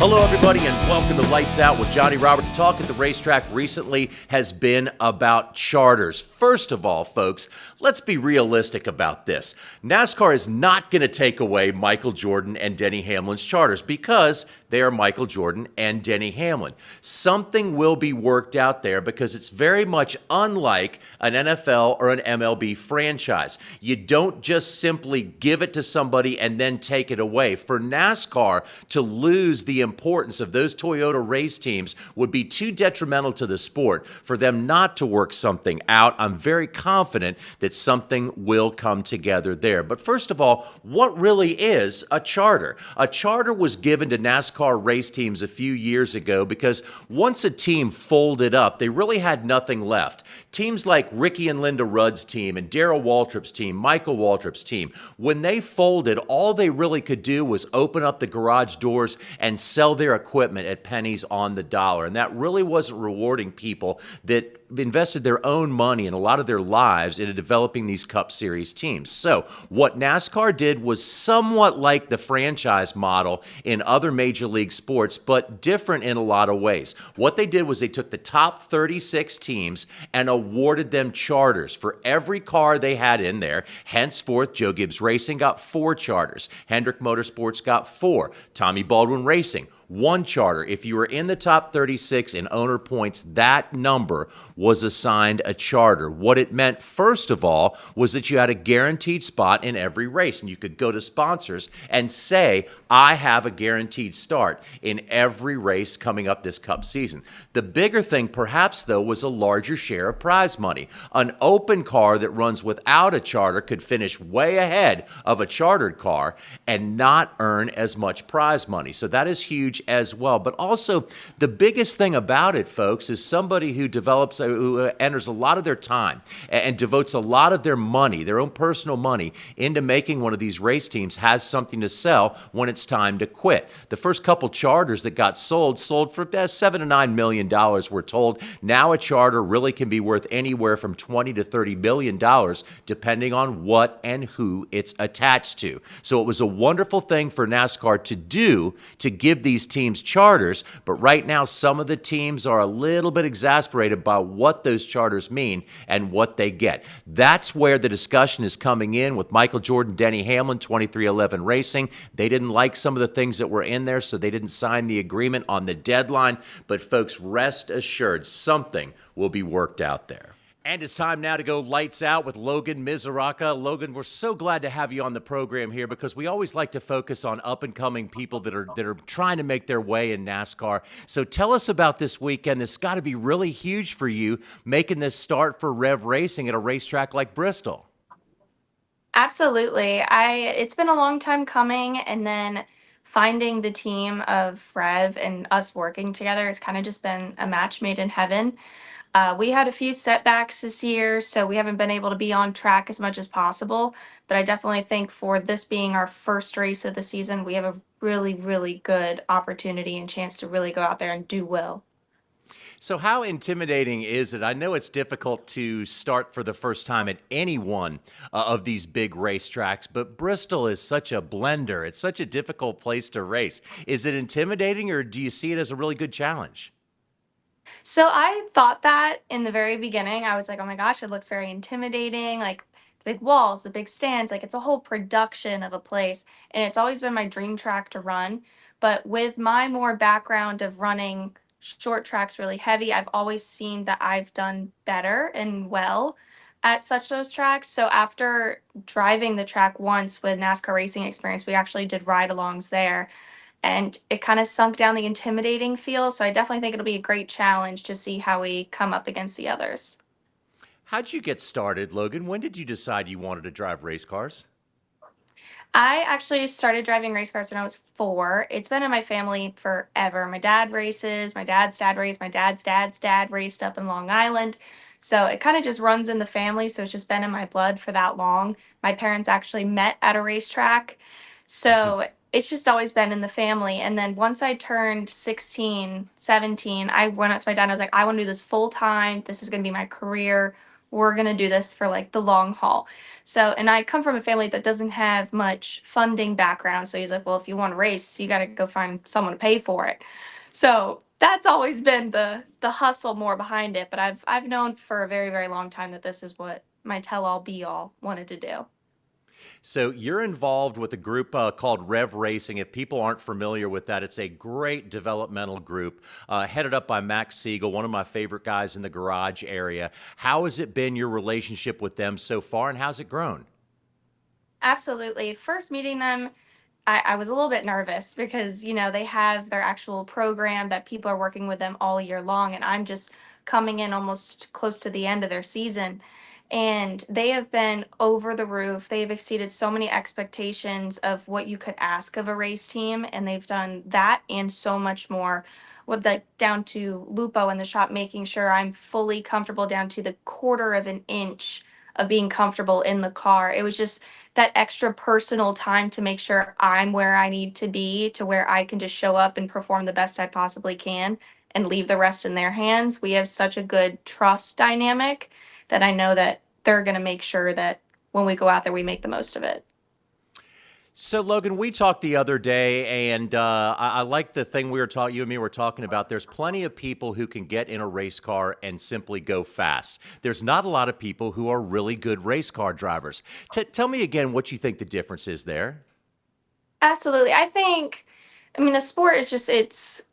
Hello, everybody, and welcome to Lights Out with Johnny Robert. The talk at the racetrack recently has been about charters. First of all, folks, let's be realistic about this. NASCAR is not going to take away Michael Jordan and Denny Hamlin's charters because they are Michael Jordan and Denny Hamlin. Something will be worked out there because it's very much unlike an NFL or an MLB franchise. You don't just simply give it to somebody and then take it away. For NASCAR to lose the importance of those Toyota race teams would be too detrimental to the sport for them not to work something out. I'm very confident that something will come together there. But first of all, what really is a charter? A charter was given to NASCAR race teams a few years ago because once a team folded up, they really had nothing left. Teams like Ricky and Linda Rudd's team and Darrell Waltrip's team, Michael Waltrip's team, when they folded, all they really could do was open up the garage doors and sell their equipment at pennies on the dollar. And that really wasn't rewarding people that invested their own money and a lot of their lives into developing these Cup Series teams. So what NASCAR did was somewhat like the franchise model in other major league sports, but different in a lot of ways. What they did was they took the top 36 teams and awarded them charters for every car they had in there. Henceforth, Joe Gibbs Racing got 4 charters. Hendrick Motorsports got 4. Tommy Baldwin Racing, 1 charter. If you were in the top 36 in owner points, that number was assigned a charter. What it meant, first of all, was that you had a guaranteed spot in every race, and you could go to sponsors and say, I have a guaranteed start in every race coming up this Cup season. The bigger thing, perhaps, though, was a larger share of prize money. An open car that runs without a charter could finish way ahead of a chartered car and not earn as much prize money. So that is huge as well. But also, the biggest thing about it, folks, is somebody who enters a lot of their time and devotes a lot of their money, their own personal money, into making one of these race teams has something to sell when it's time to quit. The first couple charters that got sold for $7 to $9 million, we're told. Now a charter really can be worth anywhere from $20 to $30 million, depending on what and who it's attached to. So it was a wonderful thing for NASCAR to do to give these teams charters, but right now some of the teams are a little bit exasperated by what those charters mean and what they get. That's where the discussion is coming in with Michael Jordan, Denny Hamlin, 2311 Racing. They didn't like some of the things that were in there, so they didn't sign the agreement on the deadline. But folks, rest assured, something will be worked out there. And it's time now to go lights out with Logan Misuraca. Logan, we're so glad to have you on the program here because we always like to focus on up-and-coming people that are trying to make their way in NASCAR. So tell us about this weekend. This has got to be really huge for you, making this start for Rev Racing at a racetrack like Bristol. Absolutely. It's been a long time coming, and then finding the team of Rev and us working together has kind of just been a match made in heaven. We had a few setbacks this year, so we haven't been able to be on track as much as possible. But I definitely think for this being our first race of the season, we have a really, really good opportunity and chance to really go out there and do well. So how intimidating is it? I know it's difficult to start for the first time at any one of these big racetracks, but Bristol is such a blender. It's such a difficult place to race. Is it intimidating, or do you see it as a really good challenge? So I thought that in the very beginning. I was like, oh my gosh, it looks very intimidating. Like the big walls, the big stands, like it's a whole production of a place. And it's always been my dream track to run. But with my more background of running short tracks really heavy, I've always seen that I've done better and well at such those tracks. So after driving the track once with NASCAR Racing Experience, we actually did ride alongs there, and it kind of sunk down the intimidating feel. So I definitely think it'll be a great challenge to see how we come up against the others. How'd you get started, Logan? When did you decide you wanted to drive race cars? I actually started driving race cars when I was 4. It's been in my family forever. My dad races, my dad's dad raced, my dad's dad's dad raced up in Long Island. So it kind of just runs in the family. So it's just been in my blood for that long. My parents actually met at a racetrack. So it's just always been in the family. And then once I turned 16, 17, I went up to my dad and I was like, I want to do this full time. This is going to be my career. we're going to do this for like the long haul. So, and I come from a family that doesn't have much funding background. So he's like, well, if you want to race, you got to go find someone to pay for it. So that's always been the hustle more behind it. But I've known for a very, very long time that this is what my tell all be all wanted to do. So you're involved with a group called Rev Racing. If people aren't familiar with that, it's a great developmental group headed up by Max Siegel, one of my favorite guys in the garage area. How has it been, your relationship with them so far, and how's it grown? Absolutely. First meeting them, I was a little bit nervous because, they have their actual program that people are working with them all year long. And I'm just coming in almost close to the end of their season. And they have been over the roof. They've exceeded so many expectations of what you could ask of a race team. And they've done that and so much more with the down to Lupo in the shop, making sure I'm fully comfortable down to the quarter of an inch of being comfortable in the car. It was just that extra personal time to make sure I'm where I need to be to where I can just show up and perform the best I possibly can and leave the rest in their hands. We have such a good trust dynamic that I know that they're going to make sure that when we go out there, we make the most of it. So, Logan, we talked the other day, and I like the thing you and me were talking about. There's plenty of people who can get in a race car and simply go fast. There's not a lot of people who are really good race car drivers. Tell me again what you think the difference is there. Absolutely. The sport is just, it's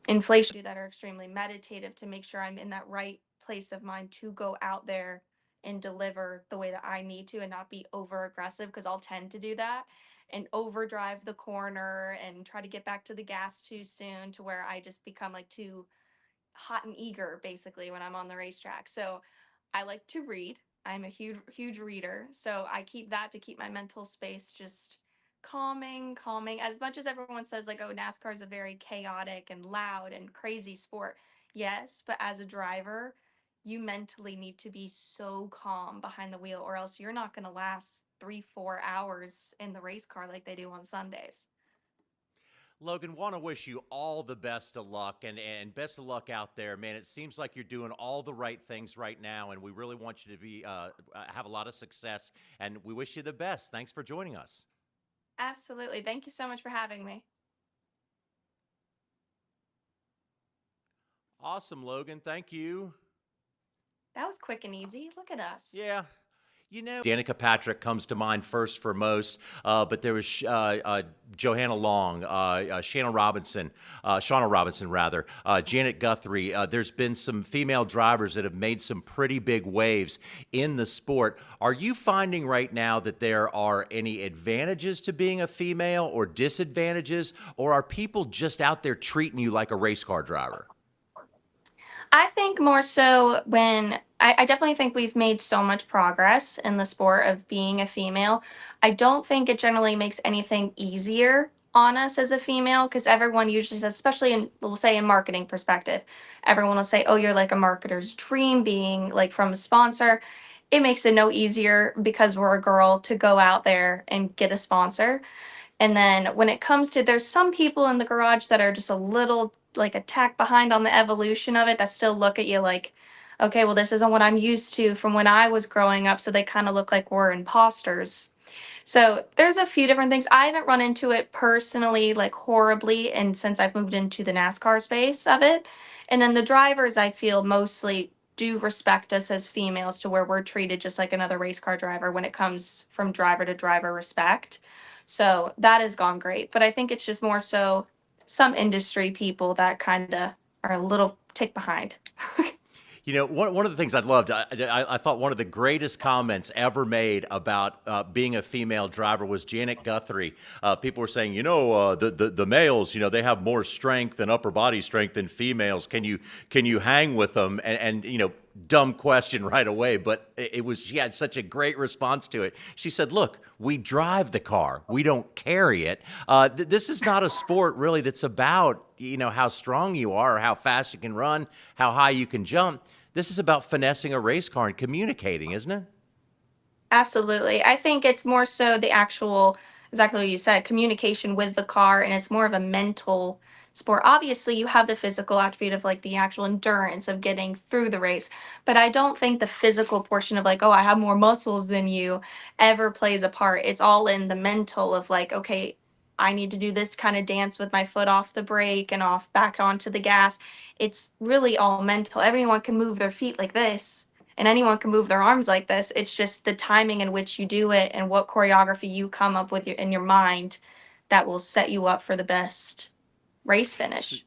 inflation that are extremely meditative to make sure I'm in that right place of mind to go out there and deliver the way that I need to and not be over aggressive because I'll tend to do that and overdrive the corner and try to get back to the gas too soon to where I just become like too hot and eager basically when I'm on the racetrack. So I like to read. I'm a huge reader. So I keep that to keep my mental space just calming. As much as everyone says like, oh, NASCAR is a very chaotic and loud and crazy sport. Yes, but as a driver, you mentally need to be so calm behind the wheel or else you're not going to last 3-4 hours in the race car like they do on Sundays. Logan, want to wish you all the best of luck and best of luck out there, man. It seems like you're doing all the right things right now, and we really want you to be have a lot of success. And we wish you the best. Thanks for joining us. Absolutely. Thank you so much for having me. Awesome, Logan. Thank you. That was quick and easy. Look at us. Yeah. Danica Patrick comes to mind first for most, but there was Johanna Long, Shauna Robinson rather, Janet Guthrie. There's been some female drivers that have made some pretty big waves in the sport. Are you finding right now that there are any advantages to being a female or disadvantages, or are people just out there treating you like a race car driver? I think more so when I definitely think we've made so much progress in the sport of being a female. I don't think it generally makes anything easier on us as a female because everyone usually says, especially in, we'll say, in marketing perspective, everyone will say, oh, you're like a marketer's dream being like from a sponsor. It makes it no easier because we're a girl to go out there and get a sponsor. And then when it comes to, there's some people in the garage that are just a little like a tack behind on the evolution of it that still look at you like, okay, well, this isn't what I'm used to from when I was growing up. So they kind of look like we're imposters. So there's a few different things. I haven't run into it personally, like horribly, and since I've moved into the NASCAR space of it. And then the drivers, I feel mostly do respect us as females to where we're treated just like another race car driver when it comes from driver to driver respect. So that has gone great. But I think it's just more so some industry people that kind of are a little tick behind. One of the things I loved, I thought one of the greatest comments ever made about being a female driver was Janet Guthrie. People were saying, the males, they have more strength and upper body strength than females. Can you hang with them? And dumb question right away, but she had such a great response to it. She said, look, we drive the car. We don't carry it. This is not a sport really that's about, how strong you are or how fast you can run, how high you can jump. This is about finessing a race car and communicating, isn't it? Absolutely. I think it's more so the actual, exactly what you said, communication with the car, and it's more of a mental sport. Obviously, you have the physical attribute of like the actual endurance of getting through the race, but I don't think the physical portion of like, oh, I have more muscles than you ever plays a part. It's all in the mental of like, okay, I need to do this kind of dance with my foot off the brake and off back onto the gas. It's really all mental. Everyone can move their feet like this and anyone can move their arms like this. It's just the timing in which you do it and what choreography you come up with in your mind that will set you up for the best race finish.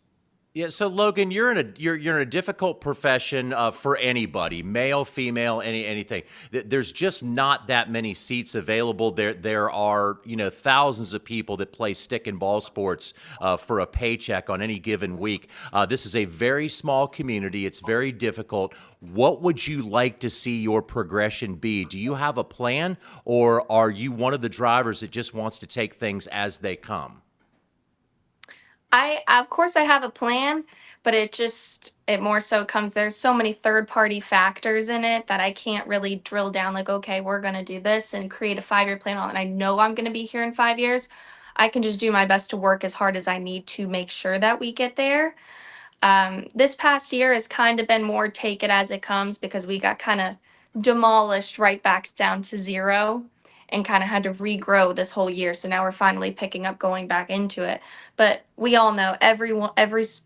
Yeah, so Logan, you're in a difficult profession for anybody, male, female, anything. There's just not that many seats available. There are thousands of people that play stick and ball sports for a paycheck on any given week. This is a very small community. It's very difficult. What would you like to see your progression be? Do you have a plan, or are you one of the drivers that just wants to take things as they come? Of course I have a plan, but it more so comes, there's so many third party factors in it that I can't really drill down like, okay, we're going to do this and create a 5-year plan on, and I know I'm going to be here in 5 years. I can just do my best to work as hard as I need to make sure that we get there. This past year has kind of been more take it as it comes because we got kind of demolished right back down to zero and kind of had to regrow this whole year. So now we're finally picking up going back into it. But we all know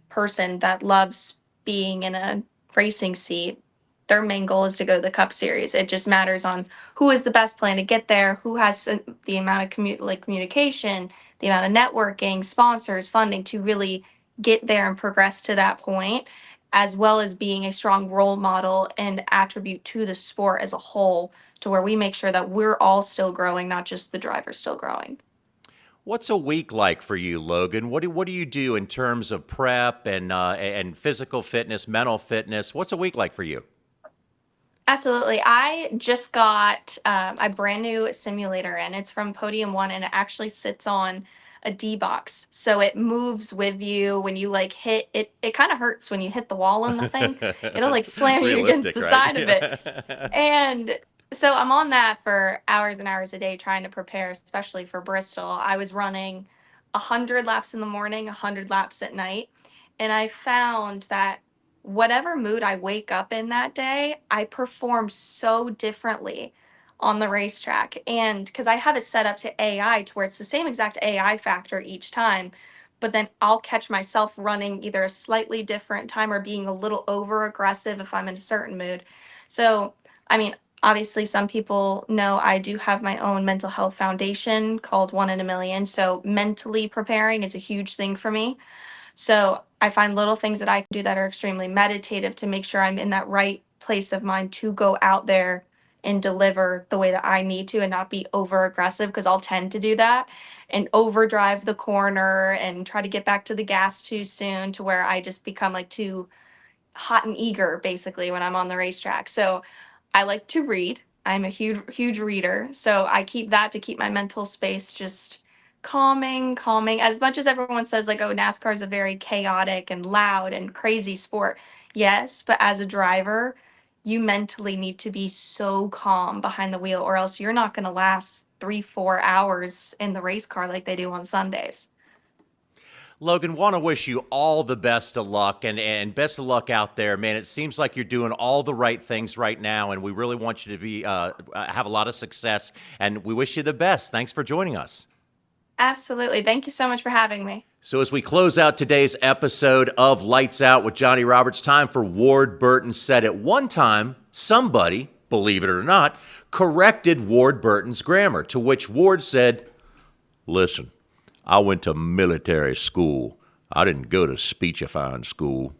person that loves being in a racing seat, their main goal is to go to the Cup Series. It just matters on who is the best plan to get there, who has the amount of communication, the amount of networking, sponsors, funding to really get there and progress to that point, as well as being a strong role model and attribute to the sport as a whole, to where we make sure that we're all still growing, not just the drivers still growing. What's a week like for you, Logan? What do you do in terms of prep and physical fitness, mental fitness? What's a week like for you? Absolutely. I just got a brand new simulator in. It's from Podium One and it actually sits on a D box. So it moves with you when you like hit it. It kind of hurts when you hit the wall on the thing. It'll like That's slam you against realistic, the right? side of it. Yeah. And so I'm on that for hours and hours a day trying to prepare, especially for Bristol. I was running 100 laps in the morning, 100 laps at night. And I found that whatever mood I wake up in that day, I perform so differently on the racetrack. And because I have it set up to AI to where it's the same exact AI factor each time, but then I'll catch myself running either a slightly different time or being a little over aggressive if I'm in a certain mood. So, I mean, obviously, some people know I do have my own mental health foundation called One in a Million. So, mentally preparing is a huge thing for me. So I find little things that I can do that are extremely meditative to make sure I'm in that right place of mind to go out there and deliver the way that I need to and not be over aggressive because I'll tend to do that and overdrive the corner and try to get back to the gas too soon to where I just become like too hot and eager basically when I'm on the racetrack. So I like to read. I'm a huge reader. So I keep that to keep my mental space just calming. As much as everyone says like, oh, NASCAR is a very chaotic and loud and crazy sport. Yes, but as a driver, you mentally need to be so calm behind the wheel or else you're not going to last 3-4 hours in the race car like they do on Sundays. Logan, want to wish you all the best of luck and best of luck out there, man. It seems like you're doing all the right things right now, and we really want you to be have a lot of success. And we wish you the best. Thanks for joining us. Absolutely. Thank you so much for having me. So as we close out today's episode of Lights Out with Johnny Roberts, time for Ward Burton Said. At one time, somebody, believe it or not, corrected Ward Burton's grammar, to which Ward said, "Listen, I went to military school. I didn't go to speechifying school."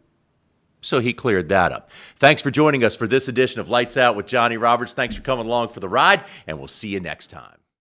So he cleared that up. Thanks for joining us for this edition of Lights Out with Johnny Roberts. Thanks for coming along for the ride, and we'll see you next time.